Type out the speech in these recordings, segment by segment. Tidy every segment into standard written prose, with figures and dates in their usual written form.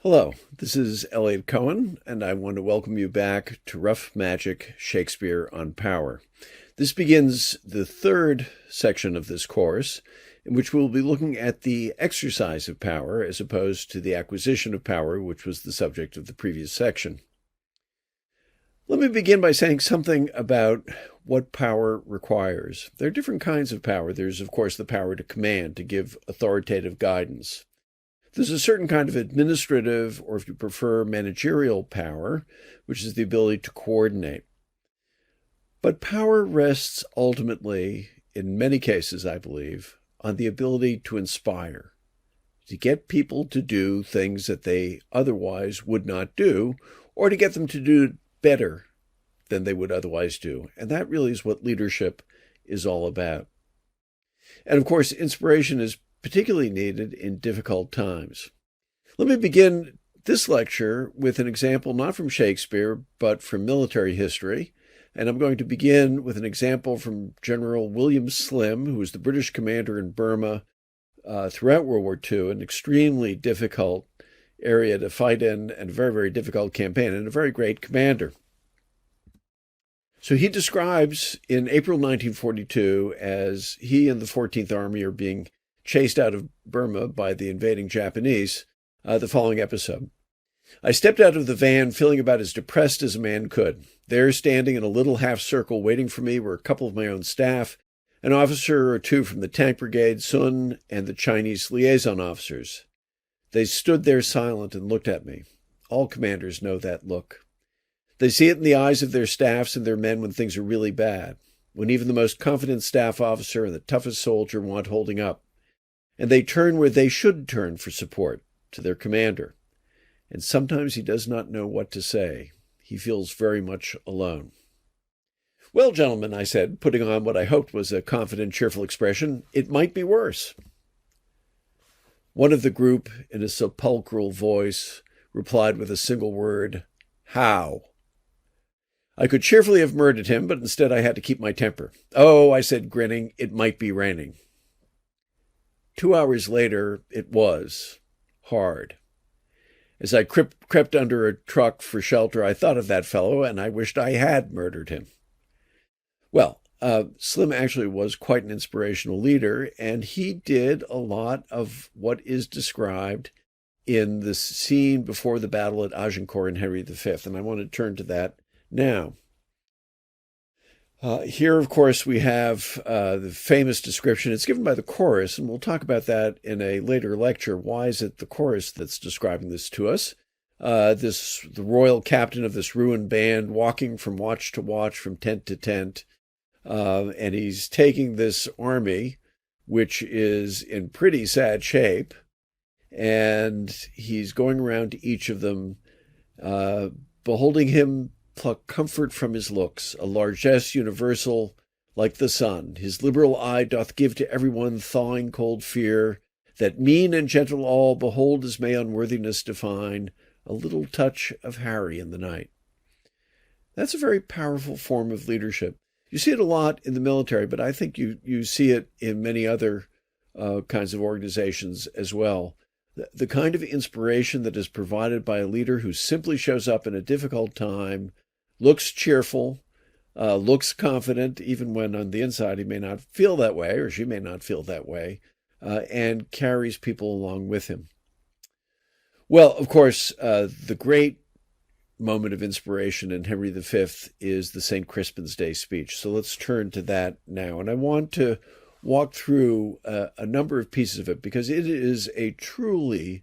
Hello, this is Elliot Cohen, and I want to welcome you back to Rough Magic Shakespeare on Power. This begins the third section of this course, in which we'll be looking at the exercise of power as opposed to the acquisition of power, which was the subject of the previous section. Let me begin by saying something about what power requires. There are different kinds of power. There's, of course, the power to command, to give authoritative guidance. There's a certain kind of administrative, or if you prefer, managerial power, which is the ability to coordinate. But power rests ultimately, in many cases, I believe, on the ability to inspire, to get people to do things that they otherwise would not do, or to get them to do better than they would otherwise do. And that really is what leadership is all about. And of course, inspiration is particularly needed in difficult times. Let me begin this lecture with an example not from Shakespeare, but from military history. And I'm going to begin with an example from General William Slim, who was the British commander in Burma throughout World War II, an extremely difficult area to fight in and a very, very difficult campaign, and a very great commander. So he describes in April 1942, as he and the 14th Army are being chased out of Burma by the invading Japanese, the following episode. I stepped out of the van feeling about as depressed as a man could. There, standing in a little half circle waiting for me, were a couple of my own staff, an officer or two from the tank brigade, Sun, and the Chinese liaison officers. They stood there silent and looked at me. All commanders know that look. They see it in the eyes of their staffs and their men when things are really bad, when even the most confident staff officer and the toughest soldier want holding up. And they turn where they should turn for support, to their commander. And sometimes he does not know what to say. He feels very much alone. Well, gentlemen, I said, putting on what I hoped was a confident, cheerful expression, it might be worse. One of the group, in a sepulchral voice, replied with a single word, "How?" I could cheerfully have murdered him, but instead I had to keep my temper. "Oh," I said, grinning, "it might be raining." 2 hours later, it was hard. As I crept under a truck for shelter, I thought of that fellow, and I wished I had murdered him. Well, Slim actually was quite an inspirational leader, and he did a lot of what is described in the scene before the battle at Agincourt in Henry V, and I want to turn to that now. Here, of course, we have the famous description. It's given by the chorus, and we'll talk about that in a later lecture. Why is it the chorus that's describing this to us? The royal captain of this ruined band, walking from watch to watch, from tent to tent, and he's taking this army, which is in pretty sad shape, and he's going around to each of them, beholding him pluck comfort from his looks, a largesse universal like the sun. His liberal eye doth give to every one thawing cold fear, that mean and gentle all behold as may unworthiness define, a little touch of Harry in the night. That's a very powerful form of leadership. You see it a lot in the military, but I think you see it in many other kinds of organizations as well. The kind of inspiration that is provided by a leader who simply shows up in a difficult time, looks cheerful, looks confident, even when on the inside he may not feel that way, or she may not feel that way, and carries people along with him. Well, of course, the great moment of inspiration in Henry V is the St. Crispin's Day speech. So let's turn to that now. And I want to walk through a number of pieces of it, because it is a truly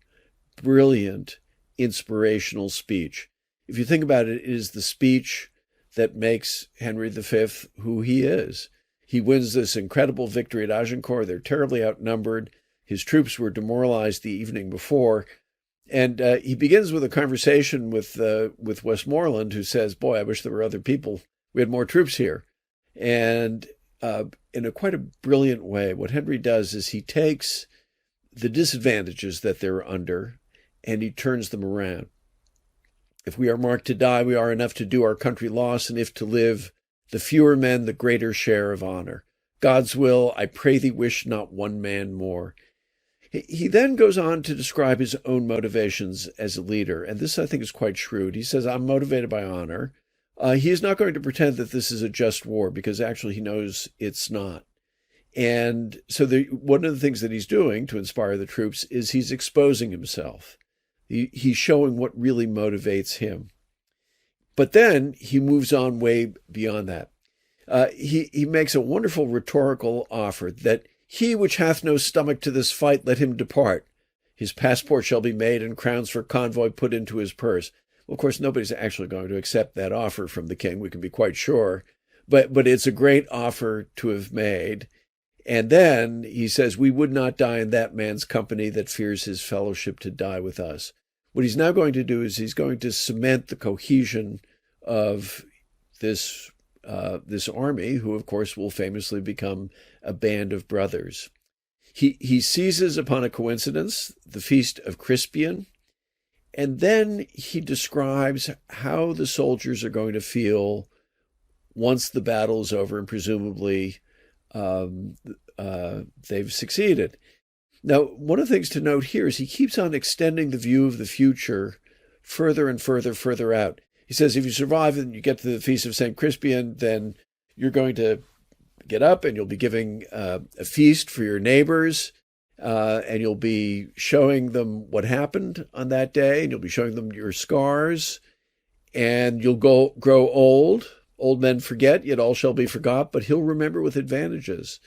brilliant, inspirational speech. If you think about it, it is the speech that makes Henry V who he is. He wins this incredible victory at Agincourt. They're terribly outnumbered. His troops were demoralized the evening before. And he begins with a conversation with Westmoreland, who says, "Boy, I wish there were other people. We had more troops here." And in quite a brilliant way, what Henry does is he takes the disadvantages that they're under and he turns them around. If we are marked to die, we are enough to do our country loss, and if to live, the fewer men, the greater share of honor. God's will, I pray thee, wish not one man more. He then goes on to describe his own motivations as a leader, and this I think is quite shrewd. He says, I'm motivated by honor. He is not going to pretend that this is a just war, because actually he knows it's not. And so one of the things that he's doing to inspire the troops is he's exposing himself. He's showing what really motivates him. But then he moves on way beyond that. He makes a wonderful rhetorical offer that he which hath no stomach to this fight, let him depart. His passport shall be made and crowns for convoy put into his purse. Well, of course, nobody's actually going to accept that offer from the king. We can be quite sure. But it's a great offer to have made. And then he says, we would not die in that man's company that fears his fellowship to die with us. What he's now going to do is he's going to cement the cohesion of this army, who, of course, will famously become a band of brothers. He seizes upon a coincidence, the feast of Crispian, and then he describes how the soldiers are going to feel once the battle is over and presumably they've succeeded. Now, one of the things to note here is he keeps on extending the view of the future further and further out. He says, if you survive and you get to the Feast of St. Crispian, then you're going to get up and you'll be giving a feast for your neighbors, and you'll be showing them what happened on that day, and you'll be showing them your scars, and you'll grow old. Old men forget, yet all shall be forgot, but he'll remember with advantages.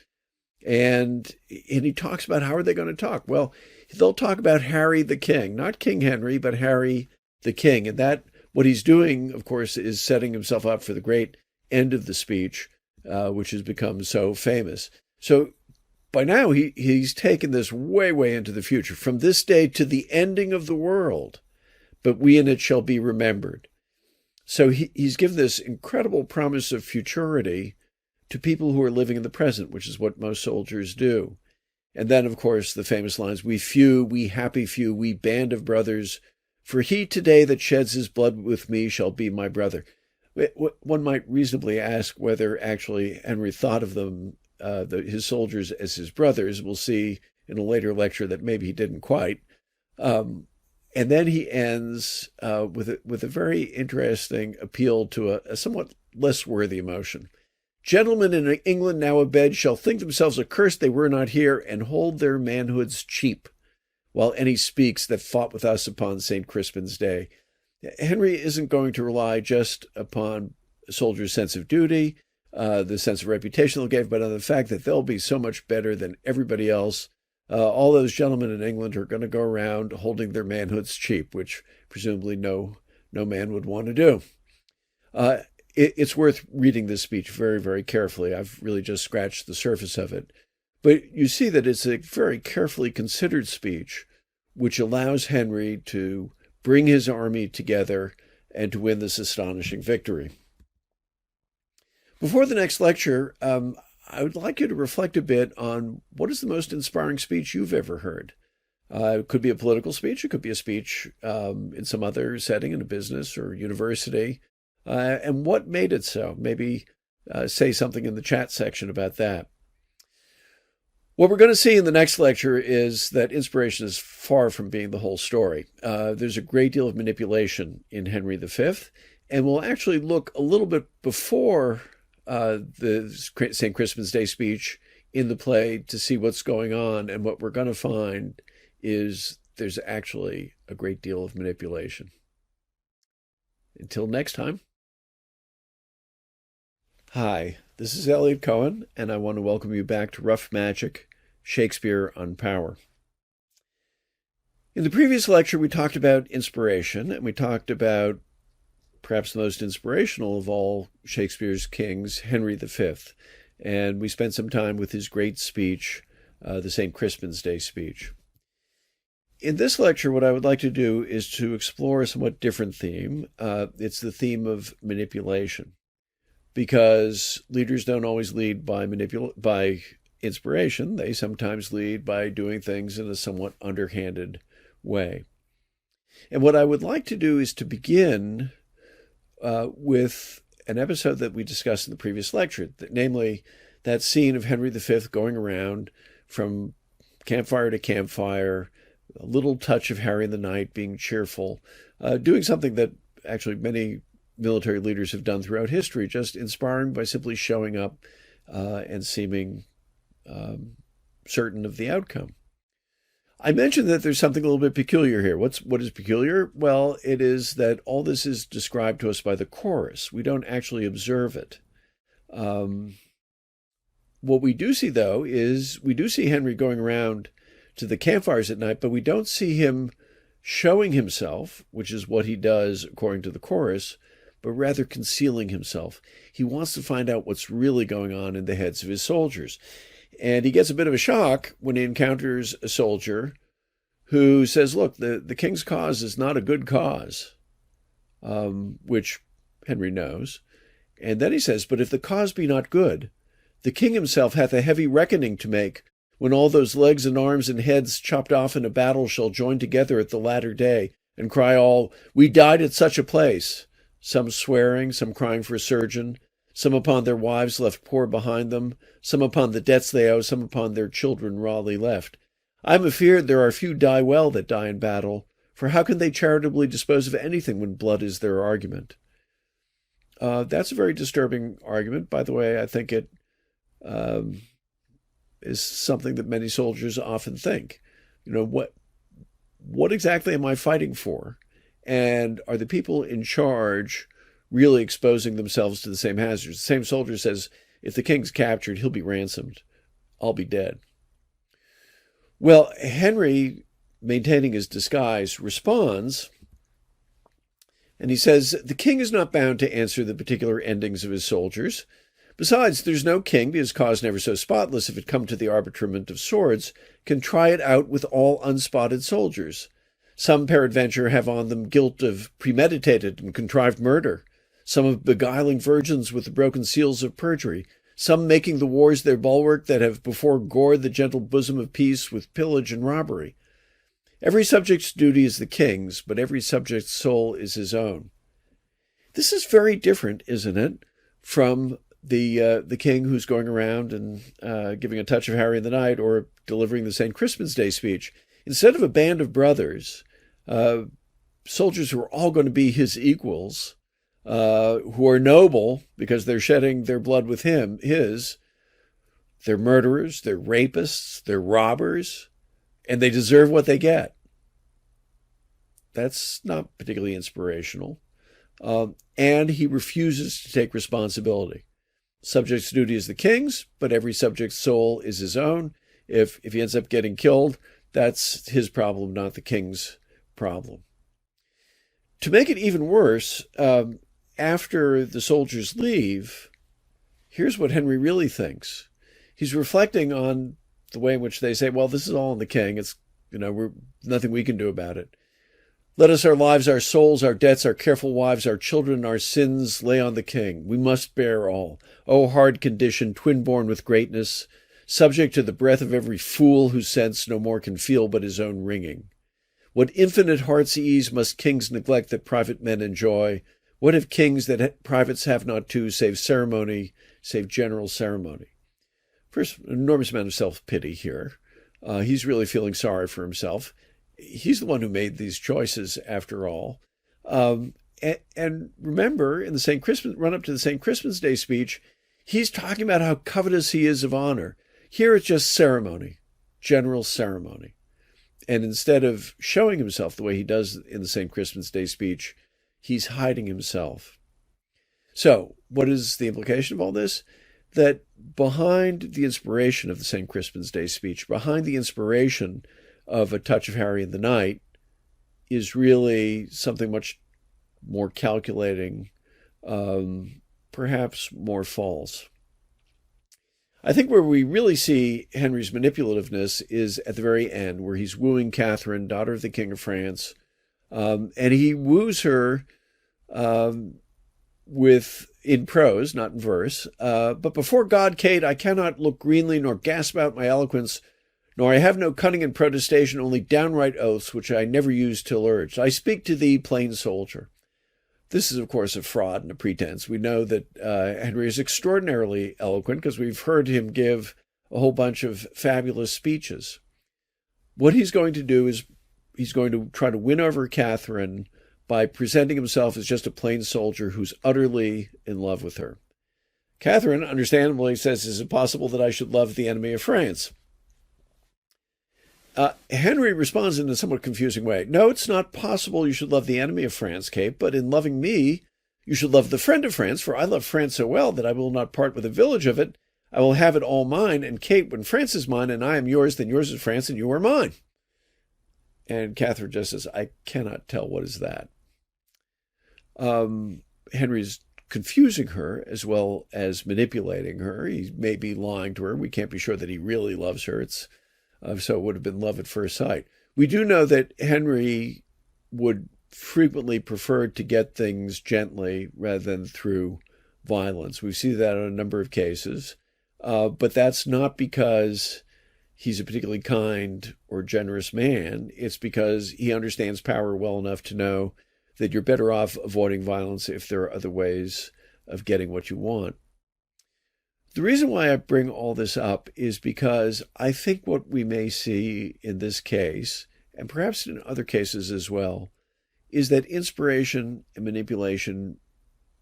And he talks about how are they going to talk? Well, they'll talk about Harry the King, not King Henry, but Harry the King. And that, what he's doing, of course, is setting himself up for the great end of the speech, which has become so famous. So by now, he's taken this way into the future, from this day to the ending of the world, but we in it shall be remembered. So he's given this incredible promise of futurity to people who are living in the present, which is what most soldiers do. And then, of course, the famous lines, we few, we happy few, we band of brothers, for he today that sheds his blood with me shall be my brother. One might reasonably ask whether actually Henry thought of them, his soldiers, as his brothers. We'll see in a later lecture that maybe he didn't quite. And then he ends with a very interesting appeal to a somewhat less worthy emotion. Gentlemen in England now abed shall think themselves accursed they were not here, and hold their manhoods cheap, while any speaks that fought with us upon St. Crispin's day. Henry isn't going to rely just upon a soldier's sense of duty, the sense of reputation they'll give, but on the fact that they'll be so much better than everybody else. All those gentlemen in England are going to go around holding their manhoods cheap, which presumably no man would want to do. It's worth reading this speech very carefully. I've really just scratched the surface of it. But you see that it's a very carefully considered speech, which allows Henry to bring his army together and to win this astonishing victory. Before the next lecture, I would like you to reflect a bit on what is the most inspiring speech you've ever heard. It could be a political speech. It could be a speech in some other setting, in a business or university. And what made it so? Maybe say something in the chat section about that. What we're going to see in the next lecture is that inspiration is far from being the whole story. There's a great deal of manipulation in Henry V, and we'll actually look a little bit before the St. Crispin's Day speech in the play to see what's going on. And what we're going to find is there's actually a great deal of manipulation. Until next time. Hi, this is Elliot Cohen, and I want to welcome you back to Rough Magic, Shakespeare on Power. In the previous lecture, we talked about inspiration, and we talked about perhaps the most inspirational of all Shakespeare's kings, Henry V. And we spent some time with his great speech, the St. Crispin's Day speech. In this lecture, what I would like to do is to explore a somewhat different theme. It's the theme of manipulation, because leaders don't always lead by inspiration. They sometimes lead by doing things in a somewhat underhanded way. And what I would like to do is to begin with an episode that we discussed in the previous lecture, namely that scene of Henry V going around from campfire to campfire, a little touch of Harry in the Night, being cheerful, doing something that actually many military leaders have done throughout history, just inspiring by simply showing up and seeming certain of the outcome. I mentioned that there's something a little bit peculiar here. What is peculiar? Well, it is that all this is described to us by the chorus. We don't actually observe it. What we do see, though, is we do see Henry going around to the campfires at night, but we don't see him showing himself, which is what he does according to the chorus, but rather concealing himself. He wants to find out what's really going on in the heads of his soldiers. And he gets a bit of a shock when he encounters a soldier who says, look, the king's cause is not a good cause, which Henry knows. And then he says, but if the cause be not good, the king himself hath a heavy reckoning to make, when all those legs and arms and heads chopped off in a battle shall join together at the latter day, and cry all, we died at such a place, some swearing, some crying for a surgeon, some upon their wives left poor behind them, some upon the debts they owe, some upon their children rawly left. I am afeard there are few die well that die in battle, for how can they charitably dispose of anything when blood is their argument? That's a very disturbing argument. By the way, I think it is something that many soldiers often think. You know, what exactly am I fighting for? And are the people in charge really exposing themselves to the same hazards? The same soldier says, if the king's captured, he'll be ransomed. I'll be dead. Well, Henry, maintaining his disguise, responds, and he says, the king is not bound to answer the particular endings of his soldiers. Besides, there's no king, be his cause never so spotless, if it come to the arbitrament of swords, can try it out with all unspotted soldiers. Some peradventure have on them guilt of premeditated and contrived murder, some of beguiling virgins with the broken seals of perjury, some making the wars their bulwark that have before gored the gentle bosom of peace with pillage and robbery. Every subject's duty is the king's, but every subject's soul is his own. This is very different, isn't it, from the king who's going around and giving a touch of Harry in the Night or delivering the St. Crispin's Day speech. Instead of a band of brothers, soldiers who are all going to be his equals, who are noble because they're shedding their blood with they're murderers, they're rapists, they're robbers, and they deserve what they get. That's not particularly inspirational. And he refuses to take responsibility. Subject's duty is the king's, but every subject's soul is his own. If he ends up getting killed, that's his problem, not the king's problem. To make it even worse, after the soldiers leave, here's what Henry really thinks. He's reflecting on the way in which they say, well, this is all on the king. It's, we're nothing we can do about it. Let us our lives, our souls, our debts, our careful wives, our children, our sins lay on the king. We must bear all. O hard condition, twin-born with greatness, subject to the breath of every fool whose sense no more can feel but his own wringing. What infinite heart's ease must kings neglect that private men enjoy? What have kings that privates have not too, save ceremony, save general ceremony? First, an enormous amount of self-pity here. He's really feeling sorry for himself. He's the one who made these choices, after all. And remember, in the run-up to the St. Crispin's Day speech, he's talking about how covetous he is of honor. Here it's just ceremony, general ceremony. And instead of showing himself the way he does in the St. Crispin's Day speech, he's hiding himself. So what is the implication of all this? That behind the inspiration of the St. Crispin's Day speech, behind the inspiration of a touch of Harry in the Night, is really something much more calculating, perhaps more false. I think where we really see Henry's manipulativeness is at the very end, where he's wooing Catherine, daughter of the King of France, and he woos her in prose, not in verse. But before God, Kate, I cannot look greenly nor gasp out my eloquence, nor I have no cunning in protestation, only downright oaths, which I never use till urged. I speak to thee, plain soldier. This is, of course, a fraud and a pretense. We know that Henry is extraordinarily eloquent because we've heard him give a whole bunch of fabulous speeches. What he's going to do is he's going to try to win over Catherine by presenting himself as just a plain soldier who's utterly in love with her. Catherine, understandably, says, "Is it possible that I should love the enemy of France?" Henry responds in a somewhat confusing way. "No, it's not possible you should love the enemy of France, Kate, but in loving me, you should love the friend of France, for I love France so well that I will not part with a village of it. I will have it all mine, and Kate, when France is mine and I am yours, then yours is France and you are mine." And Catherine just says, "I cannot tell what is that." Henry's confusing her as well as manipulating her. He may be lying to her. We can't be sure that he really loves her. So it would have been love at first sight. We do know that Henry would frequently prefer to get things gently rather than through violence. We see that in a number of cases, but that's not because he's a particularly kind or generous man. It's because he understands power well enough to know that you're better off avoiding violence if there are other ways of getting what you want. The reason why I bring all this up is because I think what we may see in this case, and perhaps in other cases as well, is that inspiration and manipulation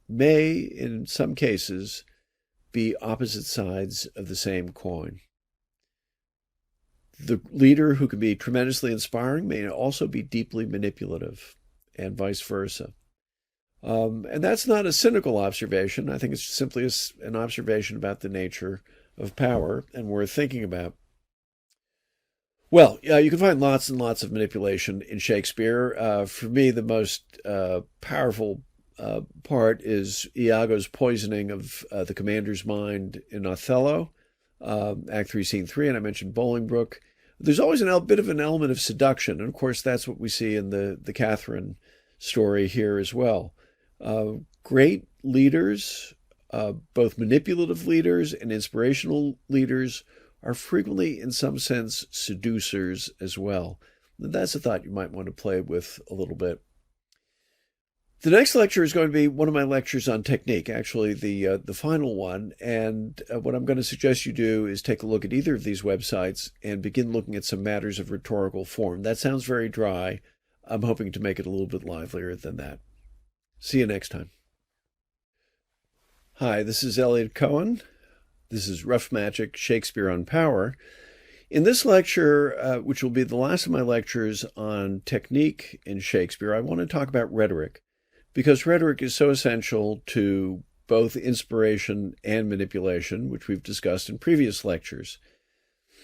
may, in some cases, be opposite sides of the same coin. The leader who can be tremendously inspiring may also be deeply manipulative, and vice versa. And that's not a cynical observation. I think it's simply an observation about the nature of power and worth thinking about. Well, you can find lots and lots of manipulation in Shakespeare. For me, the most powerful part is Iago's poisoning of the commander's mind in Othello, Act 3, Scene 3, and I mentioned Bolingbroke. There's always a bit of an element of seduction, and of course that's what we see in the Catherine story here as well. Great leaders, both manipulative leaders and inspirational leaders, are frequently, in some sense, seducers as well. And that's a thought you might want to play with a little bit. The next lecture is going to be one of my lectures on technique, actually the final one. And what I'm going to suggest you do is take a look at either of these websites and begin looking at some matters of rhetorical form. That sounds very dry. I'm hoping to make it a little bit livelier than that. See you next time. Hi, this is Elliot Cohen. This is Rough Magic, Shakespeare on Power. In this lecture, which will be the last of my lectures on technique in Shakespeare, I want to talk about rhetoric, because rhetoric is so essential to both inspiration and manipulation, which we've discussed in previous lectures.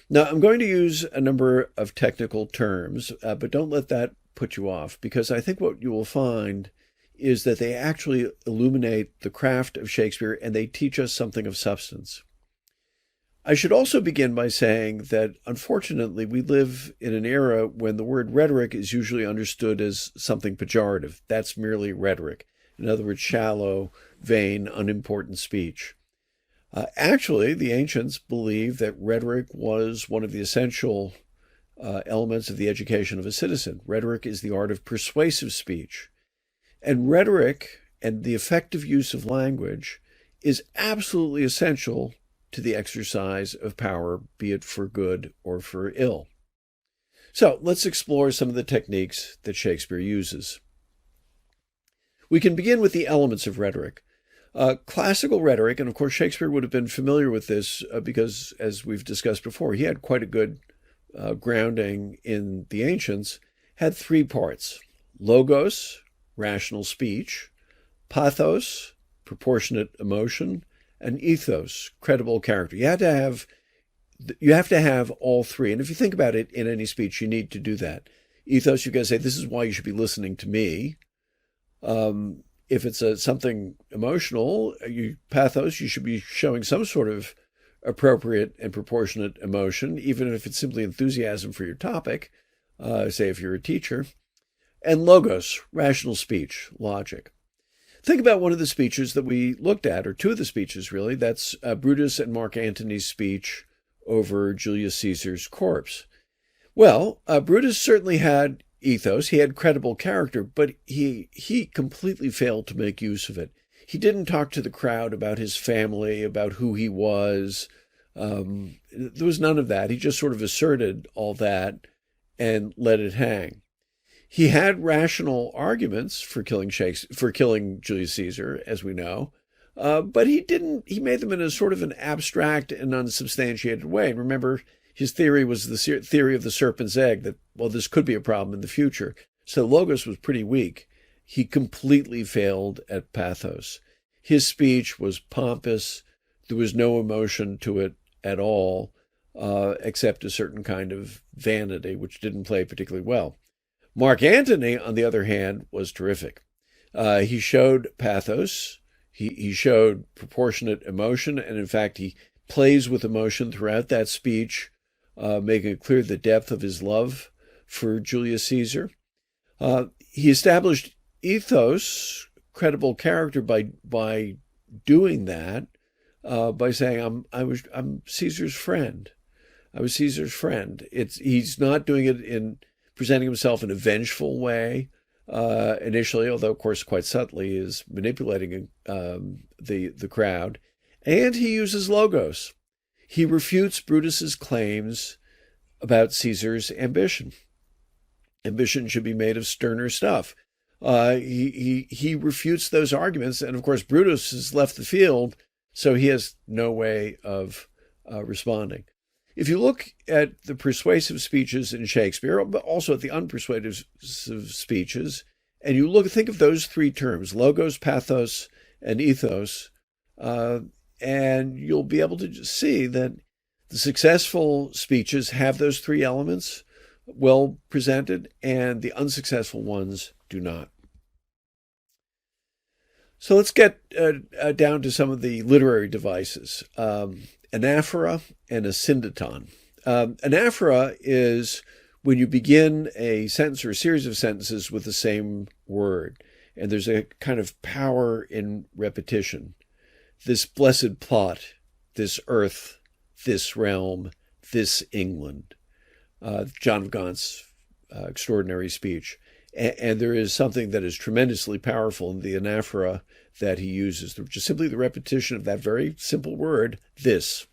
Now, I'm going to use a number of technical terms, but don't let that put you off, because I think what you will find is that they actually illuminate the craft of Shakespeare and they teach us something of substance. I should also begin by saying that, unfortunately, we live in an era when the word rhetoric is usually understood as something pejorative. That's merely rhetoric. In other words, shallow, vain, unimportant speech. Actually, the ancients believed that rhetoric was one of the essential elements of the education of a citizen. Rhetoric is the art of persuasive speech. And rhetoric and the effective use of language is absolutely essential to the exercise of power, be it for good or for ill. So let's explore some of the techniques that Shakespeare uses. We can begin with the elements of rhetoric. Classical rhetoric, and of course Shakespeare would have been familiar with this because, as we've discussed before, he had quite a good grounding in the ancients, had three parts: logos, rational speech; pathos, proportionate emotion; and ethos, credible character. You have to have all three. And if you think about it, in any speech, you need to do that. Ethos, you've got to say, this is why you should be listening to me. If it's something emotional, pathos, you should be showing some sort of appropriate and proportionate emotion, even if it's simply enthusiasm for your topic, say if you're a teacher. And logos, rational speech, logic. Think about one of the speeches that we looked at, or two of the speeches, really. That's Brutus and Mark Antony's speech over Julius Caesar's corpse. Well, Brutus certainly had ethos. He had credible character, but he completely failed to make use of it. He didn't talk to the crowd about his family, about who he was. There was none of that. He just sort of asserted all that and let it hang. He had rational arguments for killing Julius Caesar, as we know, but he didn't. He made them in a sort of an abstract and unsubstantiated way. And remember, his theory was the theory of the serpent's egg, that, well, this could be a problem in the future. So Logos was pretty weak. He completely failed at pathos. His speech was pompous. There was no emotion to it at all, except a certain kind of vanity, which didn't play particularly well. Mark Antony, on the other hand, was terrific. He showed pathos. He showed proportionate emotion. And in fact, he plays with emotion throughout that speech, making it clear the depth of his love for Julius Caesar. He established ethos, credible character, by doing that, by saying, I'm Caesar's friend. I was Caesar's friend. He's not doing it in presenting himself in a vengeful way initially, although, of course, quite subtly is manipulating the crowd. And he uses logos. He refutes Brutus's claims about Caesar's ambition. Ambition should be made of sterner stuff. He refutes those arguments, and of course, Brutus has left the field, so he has no way of responding. If you look at the persuasive speeches in Shakespeare, but also at the unpersuasive speeches, and you think of those three terms, logos, pathos, and ethos, and you'll be able to see that the successful speeches have those three elements well presented, and the unsuccessful ones do not. So let's get down to some of the literary devices. Anaphora and a syndeton. Anaphora is when you begin a sentence or a series of sentences with the same word, and there's a kind of power in repetition. This blessed plot, this earth, this realm, this England. John of Gaunt's extraordinary speech. And there is something that is tremendously powerful in the anaphora that he uses, which is simply the repetition of that very simple word, this.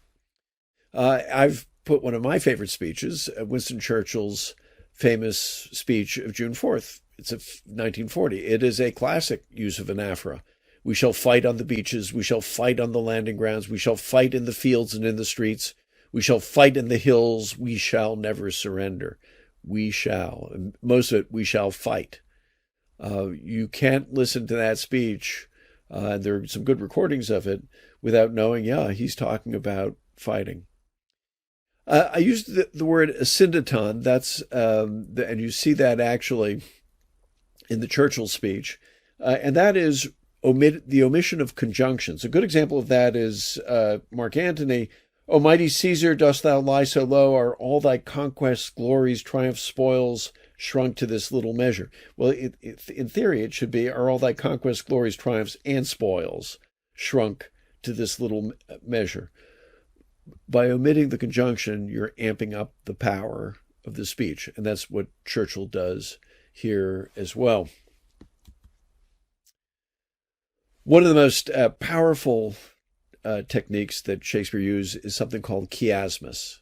I've put one of my favorite speeches, Winston Churchill's famous speech of June 4th. It's of 1940. It is a classic use of anaphora. We shall fight on the beaches. We shall fight on the landing grounds. We shall fight in the fields and in the streets. We shall fight in the hills. We shall never surrender. We shall. And most of it, we shall fight. You can't listen to that speech, and there are some good recordings of it, without knowing, he's talking about fighting. I used the word syndeton. That's and you see that actually in the Churchill speech, and that is the omission of conjunctions. A good example of that is Mark Antony. O mighty Caesar, dost thou lie so low? Are all thy conquests, glories, triumphs, spoils shrunk to this little measure? Well, in theory, it should be, are all thy conquests, glories, triumphs, and spoils shrunk to this little measure? By omitting the conjunction, you're amping up the power of the speech, and that's what Churchill does here as well. One of the most powerful techniques that Shakespeare used is something called chiasmus.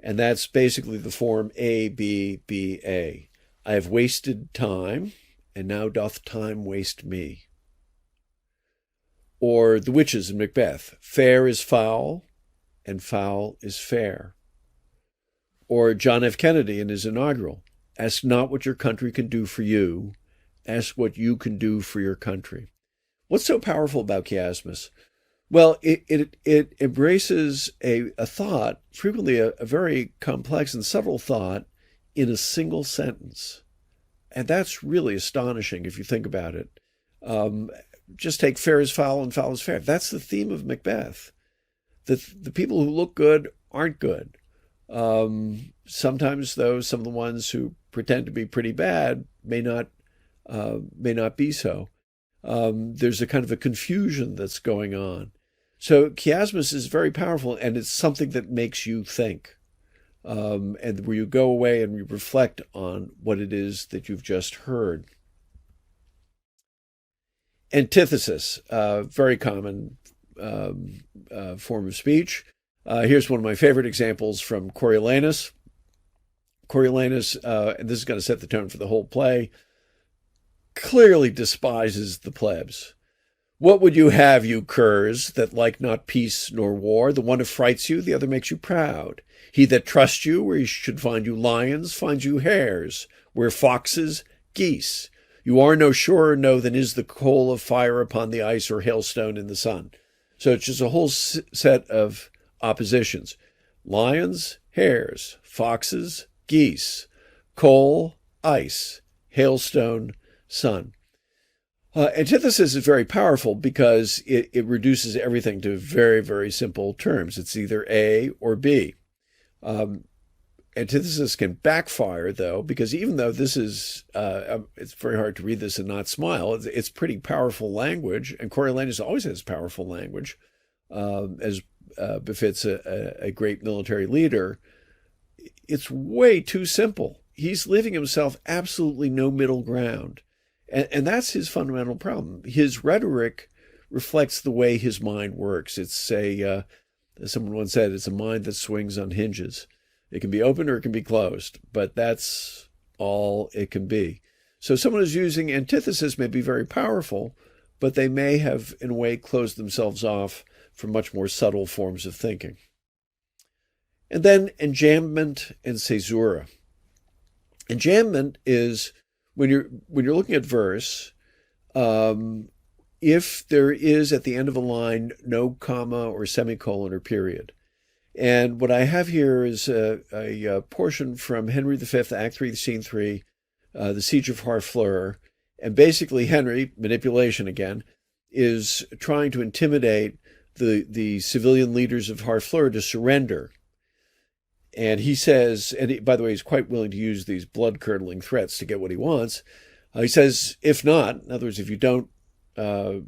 And that's basically the form A, B, B, A. I have wasted time, and now doth time waste me. Or the witches in Macbeth. Fair is foul, and foul is fair. Or John F. Kennedy in his inaugural. Ask not what your country can do for you. Ask what you can do for your country. What's so powerful about chiasmus? Well, it embraces a thought, frequently a very complex and subtle thought, in a single sentence. And that's really astonishing if you think about it. Just take fair is foul and foul is fair. That's the theme of Macbeth. The people who look good aren't good. Sometimes, though, some of the ones who pretend to be pretty bad may not be so. There's a kind of a confusion that's going on. So chiasmus is very powerful, and it's something that makes you think, and where you go away and you reflect on what it is that you've just heard. Antithesis, very common form of speech. Here's one of my favorite examples from Coriolanus. Coriolanus, and this is going to set the tone for the whole play, clearly despises the plebs. What would you have, you curs, that like not peace nor war? The one affrights you, the other makes you proud. He that trusts you, where he should find you lions, finds you hares, where foxes, geese. You are no surer, no, than is the coal of fire upon the ice or hailstone in the sun. So it's just a whole set of oppositions. Lions, hares, foxes, geese, coal, ice, hailstone, sun. Antithesis is very powerful because it reduces everything to very, very simple terms. It's either A or B. Antithesis can backfire, though, because even though this is, it's very hard to read this and not smile, it's pretty powerful language, and Coriolanus always has powerful language, as befits a great military leader. It's way too simple. He's leaving himself absolutely no middle ground. And that's his fundamental problem. His rhetoric reflects the way his mind works. It's as someone once said, it's a mind that swings on hinges. It can be open or it can be closed, but that's all it can be. So someone who's using antithesis may be very powerful, but they may have, in a way, closed themselves off from much more subtle forms of thinking. And then enjambment and caesura. Enjambment is when you're looking at verse, if there is at the end of a line no comma or semicolon or period. And what I have here is a portion from Henry V, Act 3, Scene 3, the Siege of Harfleur. And basically Henry, manipulation again, is trying to intimidate the civilian leaders of Harfleur to surrender. And he says, and by the way, he's quite willing to use these blood-curdling threats to get what he wants. He says, if not, in other words, if you don't throw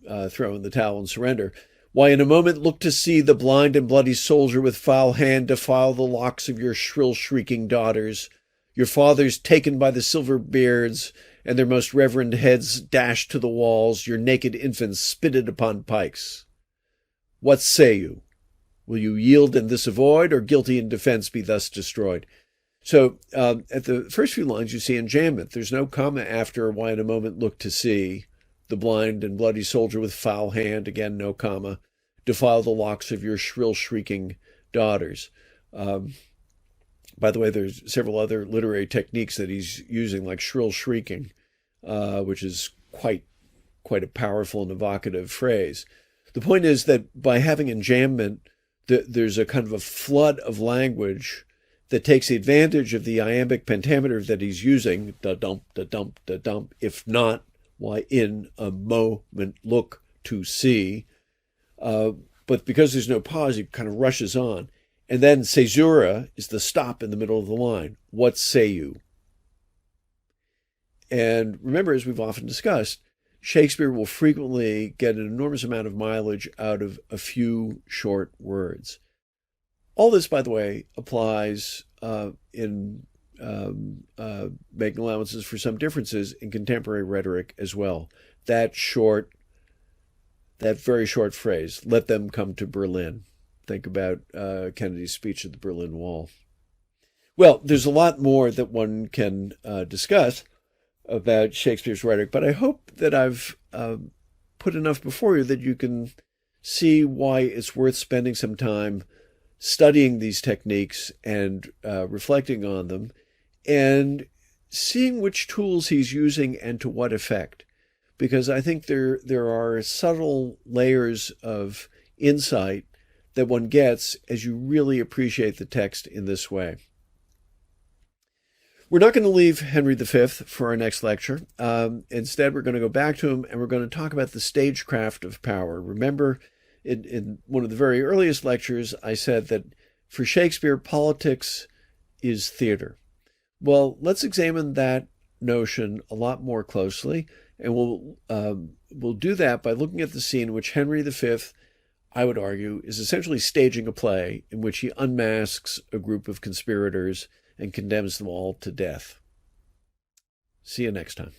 in the towel and surrender, why, in a moment look to see the blind and bloody soldier with foul hand defile the locks of your shrill shrieking daughters, your fathers taken by the silver beards, and their most reverend heads dashed to the walls, your naked infants spitted upon pikes. What say you? Will you yield and this avoid, or guilty in defense be thus destroyed? So at the first few lines, you see enjambment. There's no comma after why in a moment look to see the blind and bloody soldier with foul hand, again, no comma, defile the locks of your shrill shrieking daughters. By the way, there's several other literary techniques that he's using, like shrill shrieking, which is quite a powerful and evocative phrase. The point is that by having enjambment, there's a kind of a flood of language that takes advantage of the iambic pentameter that he's using, da-dump, da-dump, da-dump, if not, why, in a moment look to see. But because there's no pause, he kind of rushes on. And then caesura is the stop in the middle of the line. What say you? And remember, as we've often discussed, Shakespeare will frequently get an enormous amount of mileage out of a few short words. All this, by the way, applies in making allowances for some differences in contemporary rhetoric as well. That very short phrase, let them come to Berlin. Think about Kennedy's speech at the Berlin Wall. Well, there's a lot more that one can discuss about Shakespeare's rhetoric, but I hope that I've put enough before you that you can see why it's worth spending some time studying these techniques and reflecting on them and seeing which tools he's using and to what effect. Because I think there are subtle layers of insight that one gets as you really appreciate the text in this way. We're not going to leave Henry V for our next lecture. Instead, we're going to go back to him and we're going to talk about the stagecraft of power. Remember, in one of the very earliest lectures, I said that for Shakespeare, politics is theater. Well, let's examine that notion a lot more closely, and we'll do that by looking at the scene in which Henry V, I would argue, is essentially staging a play in which he unmasks a group of conspirators and condemns them all to death. See you next time.